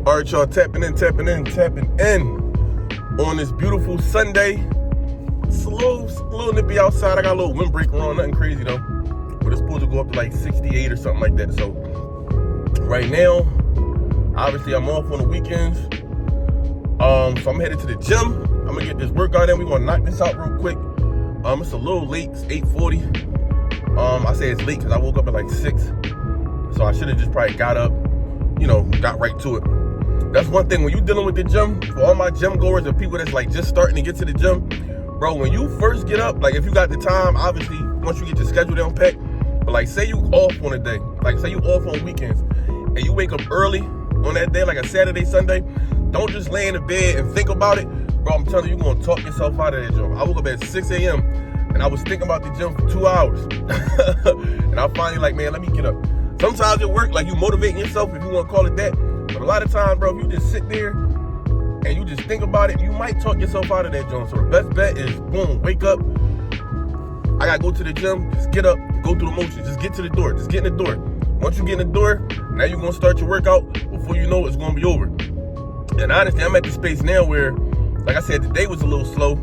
All right, y'all, tapping in on this beautiful Sunday. It's a little nippy outside. I got a little windbreaker on, nothing crazy though. But it's supposed to go up to like 68 or something like that. So right now, obviously I'm off on the weekends. So I'm headed to the gym. I'm gonna get this workout in. We're gonna knock this out real quick. It's a little late, it's 8:40. I say it's late because I woke up at like 6. So I should have just probably got up, got right to it. That's one thing, when you're dealing with the gym, for all my gym goers and people that's like just starting to get to the gym, bro, when you first get up, like if you got the time, obviously, once you get your schedule down packed, but like say you off on a day, like say you off on weekends, and you wake up early on that day, like a Saturday, Sunday, don't just lay in the bed and think about it. Bro, I'm telling you, you're gonna talk yourself out of that gym. I woke up at 6 a.m. and I was thinking about the gym for 2 hours. And I finally like, man, let me get up. Sometimes it works, like you motivating yourself, if you wanna call it that. But a lot of times, bro, if you just sit there and you just think about it, you might talk yourself out of that gym. So the best bet is, boom, wake up. I gotta go to the gym, just get up, go through the motions, just get to the door, just get in the door. Once you get in the door, now you're gonna start your workout. Before you know it, it's gonna be over. And honestly, I'm at the space now where, like I said, the day was a little slow.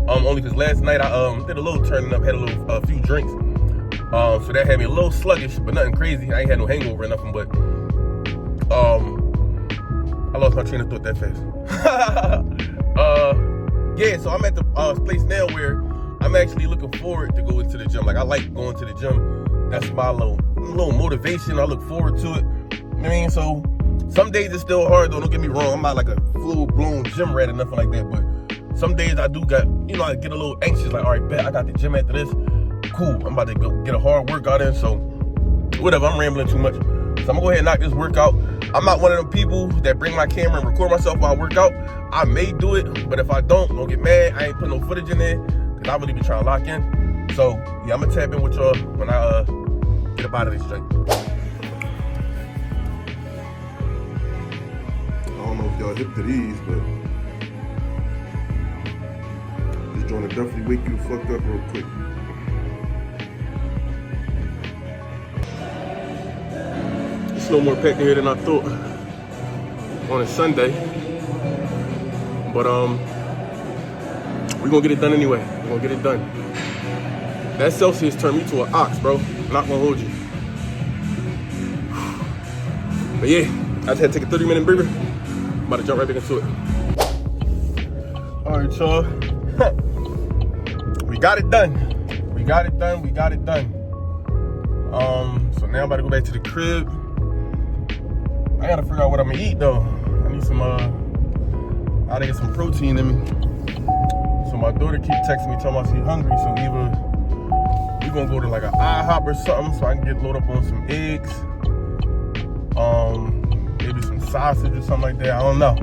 Only because last night I did a little turning up, had a few drinks. So that had me a little sluggish, but nothing crazy. I ain't had no hangover or nothing, but I lost my train of thought that fast. Yeah, so I'm at the place now where I'm actually looking forward to going to the gym. Like I like going to the gym. That's my little motivation. I look forward to it. You know what I mean? So some days it's still hard though, don't get me wrong. I'm not like a full-blown gym rat or nothing like that, but some days I do got, I get a little anxious, like, all right, bet I got the gym after this. Cool, I'm about to go get a hard workout in, so whatever, I'm rambling too much. So I'm gonna go ahead and knock this workout. I'm not one of them people that bring my camera and record myself while I work out. I may do it, but if I don't get mad. I ain't putting no footage in there, because I really be trying to lock in. So yeah, I'm gonna tap in with y'all when I get up out of this joint. I don't know if y'all hip to these, but this joint will definitely wake you the fuck up real quick. It's no more packed in here than I thought on a Sunday. But we're gonna get it done anyway. We're gonna get it done. That Celsius turned me to an ox, bro. I'm not gonna hold you. But yeah, I just had to take a 30-minute breather. I'm about to jump right back into it. All right, y'all. We got it done. We got it done. So now I'm about to go back to the crib. I gotta figure out what I'm gonna eat though. I need some, I gotta get some protein in me. So my daughter keep texting me, telling me she's hungry. So either we gonna go to like an IHOP or something, so I can get loaded up on some eggs, maybe some sausage or something like that. I don't know.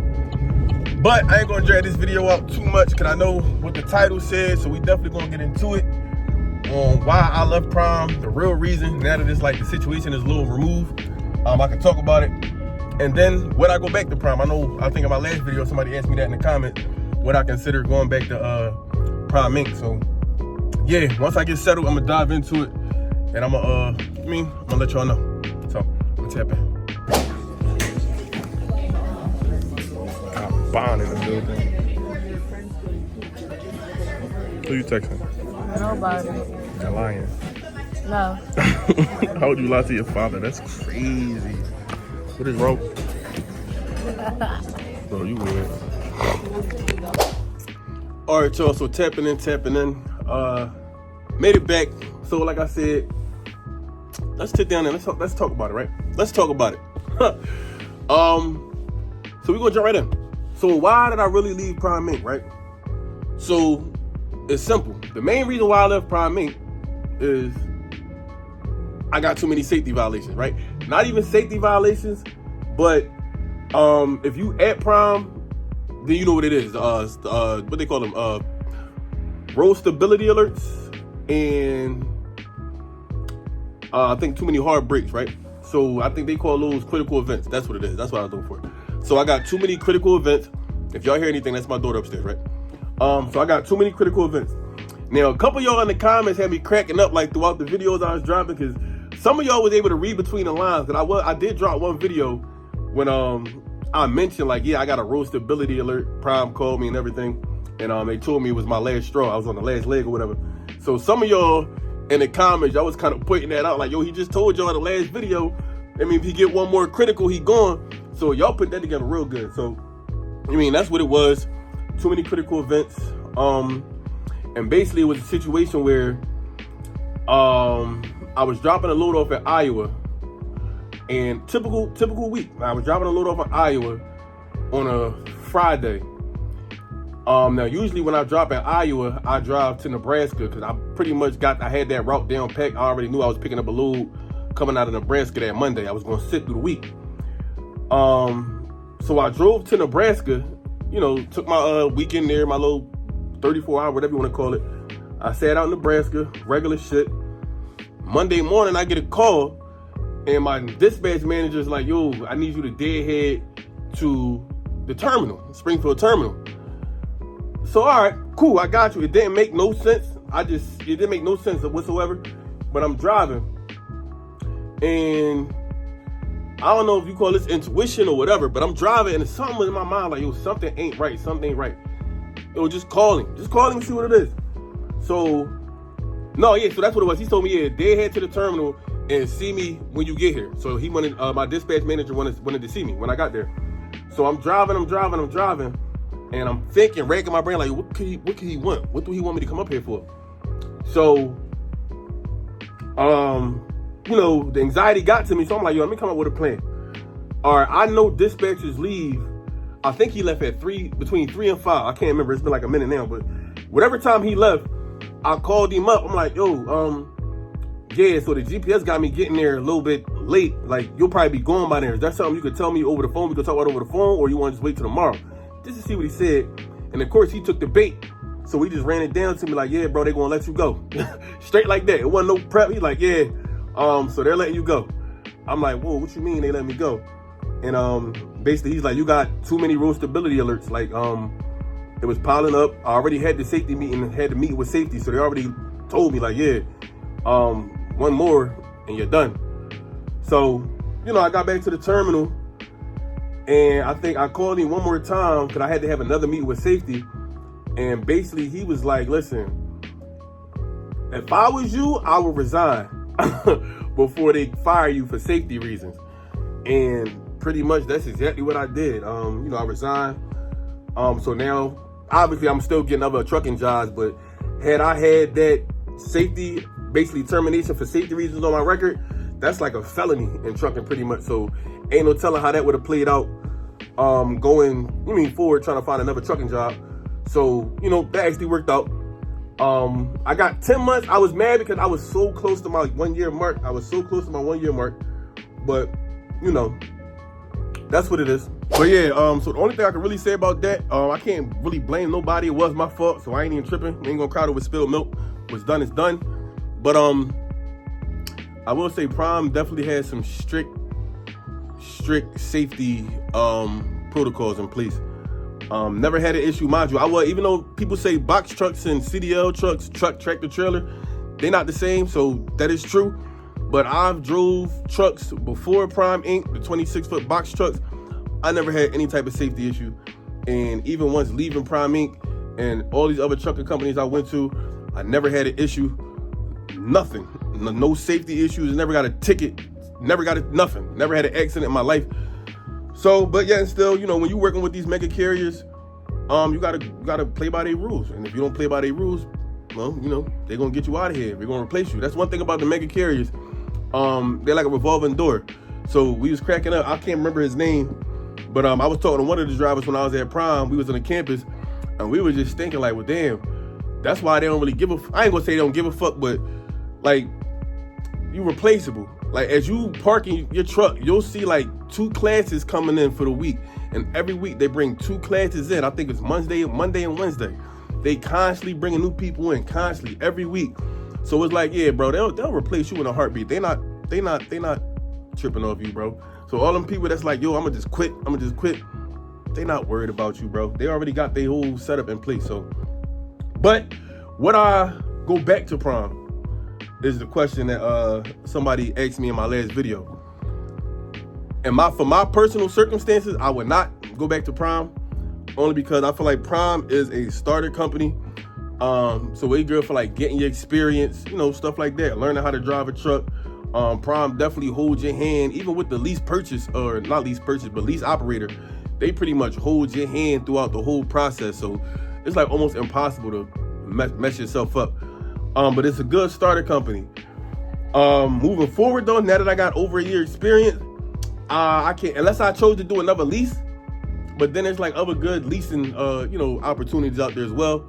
But I ain't gonna drag this video out too much because I know what the title said. So we definitely gonna get into it on why I left prom, the real reason. Now that it's like the situation is a little removed, I can talk about it. And then when I go back to prom, I think in my last video, somebody asked me that in the comments, what I consider going back to Prom Inc. So yeah, once I get settled, I'm gonna dive into it, and I'm gonna let y'all know. So I'm gonna tap in. Bond in the building. Who you texting? Nobody. You're lying. No. How would you lie to your father? That's crazy. What is wrong? Bro, you weird. All right, y'all, so tapping in. Made it back. So like I said, let's sit down and let's talk about it, right? Let's talk about it. So we're gonna jump right in. So why did I really leave Prom Inc., right? So it's simple. The main reason why I left Prom Inc. is I got too many safety violations, right? Not even safety violations, but if you at prom, then you know what it is. What they call them, road stability alerts, and I think too many hard brakes, right? So I think they call those critical events. That's what it is. That's what I was looking for. So I got too many critical events. If y'all hear anything, that's my daughter upstairs, right? So I got too many critical events. Now, a couple of y'all in the comments had me cracking up like throughout the videos I was dropping, because some of y'all was able to read between the lines. Because I did drop one video when I mentioned like, yeah, I got a roastability alert. Prime called me and everything. And they told me it was my last straw. I was on the last leg or whatever. So some of y'all in the comments, I was kind of pointing that out. Like, yo, he just told y'all in the last video. I mean, if he get one more critical, he gone. So y'all put that together real good. So, I mean, that's what it was. Too many critical events. And basically it was a situation where I was dropping a load off at Iowa. And typical week. I was dropping a load off at Iowa on a Friday. Now usually when I drop at Iowa, I drive to Nebraska because I pretty much I had that route down packed. I already knew I was picking up a load coming out of Nebraska that Monday. I was going to sit through the week. So I drove to Nebraska, you know, took my weekend there, my little 34 hour, whatever you want to call it. I sat out in Nebraska, regular shit. Monday morning, I get a call and my dispatch manager's like, yo, I need you to deadhead to the terminal, Springfield terminal. So, all right, cool, I got you. It didn't make no sense. It didn't make no sense whatsoever, but I'm driving. And I don't know if you call this intuition or whatever, but I'm driving and something was in my mind like, yo, something ain't right. It was just calling to see what it is. So, no, yeah, so that's what it was. He told me, yeah, deadhead to the terminal and see me when you get here. So he wanted, my dispatch manager wanted to see me when I got there. So I'm driving. And I'm thinking, racking my brain, like, what could he want? What do he want me to come up here for? So, you know, the anxiety got to me. So I'm like, yo, let me come up with a plan. All right, I know dispatchers leave. I think he left at between 3 and 5. I can't remember. It's been like a minute now. But whatever time he left, I called him up. I'm like, yo, yeah, so the GPS got me getting there a little bit late. Like, you'll probably be going by there. Is that something you could tell me over the phone? We could talk about it over the phone, or you want to just wait till tomorrow? Just to see what he said. And of course he took the bait. So he just ran it down to me like, yeah, bro, they gonna let you go. Straight like that. It wasn't no prep. He's like, yeah, so they're letting you go. I'm like, whoa, what you mean they let me go? And basically he's like, you got too many roastability alerts. Like, it was piling up. I already had the safety meeting and had the meeting with safety. So they already told me like, yeah, one more and you're done. So, you know, I got back to the terminal. And I think I called him one more time because I had to have another meeting with safety. And basically he was like, listen, if I was you, I would resign before they fire you for safety reasons. And pretty much that's exactly what I did. You know, I resigned. So now, obviously I'm still getting other trucking jobs, but had I had that safety, basically termination for safety reasons on my record, that's like a felony in trucking pretty much. So ain't no telling how that would have played out going forward, trying to find another trucking job. So, you know, that actually worked out. I got 10 months. I was mad because I was so close to my 1 year mark. But, you know, that's what it is. But yeah, so the only thing I can really say about that, I can't really blame nobody. It was my fault, so I ain't even tripping. We ain't gonna cry over spilled milk. What's done is done. But I will say Prime definitely has some strict safety protocols in place. Never had an issue, mind you. Even though people say box trucks and CDL trucks, tractor trailer, they're not the same, so that is true. But I've drove trucks before Prime Inc., the 26-foot box trucks. I never had any type of safety issue. And even once leaving Prime Inc. and all these other trucking companies I went to, I never had an issue. Nothing. No safety issues. Never got a ticket. Never got nothing. Never had an accident in my life. So, but yeah, and still, you know, when you're working with these mega carriers, you gotta play by their rules. And if you don't play by their rules, well, you know, they're gonna get you out of here. They're gonna replace you. That's one thing about the mega carriers. They're like a revolving door. So we was cracking up. I can't remember his name, but I was talking to one of the drivers when I was at Prime. We was on the campus, and we were just thinking like, well, damn, that's why they don't really give a. I ain't gonna say they don't give a fuck, but like, you replaceable. Like, as you parking your truck, you'll see like 2 classes coming in for the week, and every week they bring 2 classes in. I think it's Monday and Wednesday. They constantly bringing new people in, constantly every week. So it's like, yeah, bro, they'll replace you in a heartbeat. They not tripping off you, bro. So all them people that's like, yo, I'm gonna just quit. They not worried about you, bro. They already got their whole setup in place. So, but what I go back to Prime is the question that somebody asked me in my last video. And for my personal circumstances, I would not go back to Prime, only because I feel like Prime is a starter company. So it's good for like getting your experience, stuff like that, learning how to drive a truck. Prime definitely holds your hand, even with the lease purchase, or not lease purchase, but lease operator. They pretty much hold your hand throughout the whole process. So it's like almost impossible to mess yourself up. But it's a good starter company. Moving forward though, now that I got over a year experience, I can't, unless I chose to do another lease. But then there's like other good leasing, opportunities out there as well.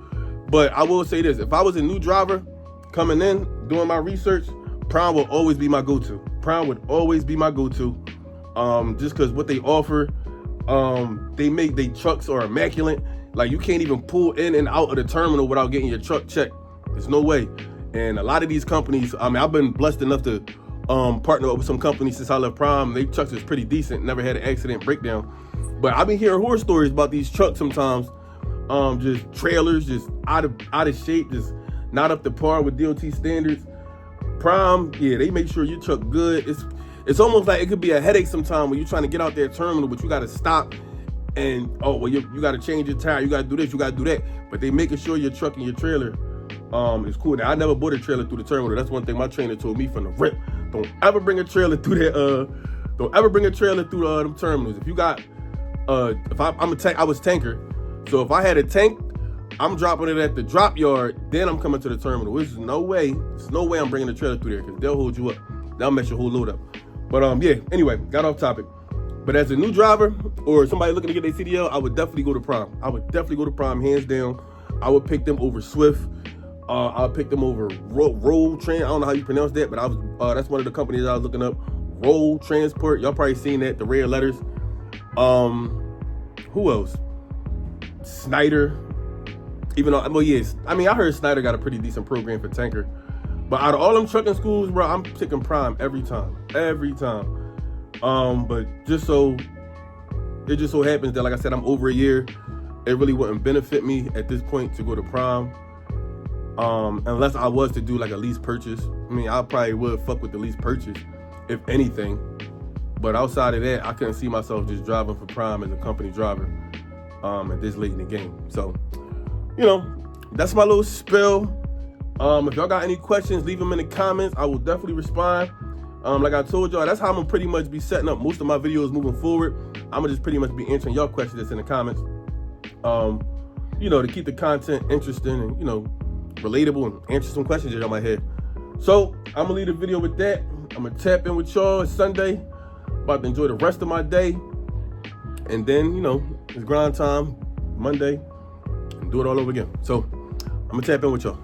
But I will say this, if I was a new driver coming in, doing my research, Prime will always be my go-to. Prime would always be my go-to. Just because what they offer, they trucks are immaculate. Like, you can't even pull in and out of the terminal without getting your truck checked. There's no way. And a lot of these companies, I've been blessed enough to partner up with some companies since I left Prime. Their trucks is pretty decent, never had an accident breakdown. But I've been hearing horror stories about these trucks sometimes. Just trailers, just out of shape, just not up to par with DOT standards. Prime, yeah, they make sure your truck good. It's almost like it could be a headache sometime when you're trying to get out there terminal, but you got to stop and you got to change your tire, you got to do this, you got to do that. But they making sure your truck and your trailer is cool. Now, I never bought a trailer through the terminal. That's one thing my trainer told me from the rip. Don't ever bring a trailer through that. Don't ever bring a trailer through them terminals. If you got, I was tanker. So if I had a tank, I'm dropping it at the drop yard, then I'm coming to the terminal. There's no way I'm bringing the trailer through there, because they'll hold you up. They'll mess your whole load up. But yeah, anyway, got off topic. But as a new driver or somebody looking to get their CDL, I would definitely go to Prime. I would definitely go to Prime, hands down. I would pick them over Swift. I would pick them over Roll Train. I don't know how you pronounce that, but that's one of the companies I was looking up. Roll Transport. Y'all probably seen that, the red letters. Who else? Snyder. Even though, yes, I heard Snyder got a pretty decent program for tanker. But out of all them trucking schools, bro, I'm picking Prime every time. But it just so happens that, like I said, I'm over a year. It really wouldn't benefit me at this point to go to Prime. Unless I was to do like a lease purchase. I probably would fuck with the lease purchase, if anything. But outside of that, I couldn't see myself just driving for Prime as a company driver at this late in the game. So, that's my little spill. If y'all got any questions, leave them in the comments. I will definitely respond. Like I told y'all, that's how I'm gonna pretty much be setting up most of my videos moving forward. I'm gonna just pretty much be answering y'all questions that's in the comments. To keep the content interesting and, relatable, and answer some questions that y'all might have. So I'm gonna leave the video with that. I'm gonna tap in with y'all. It's Sunday. About to enjoy the rest of my day. And then, it's grind time, Monday, and do it all over again. So I'm gonna tap in with y'all.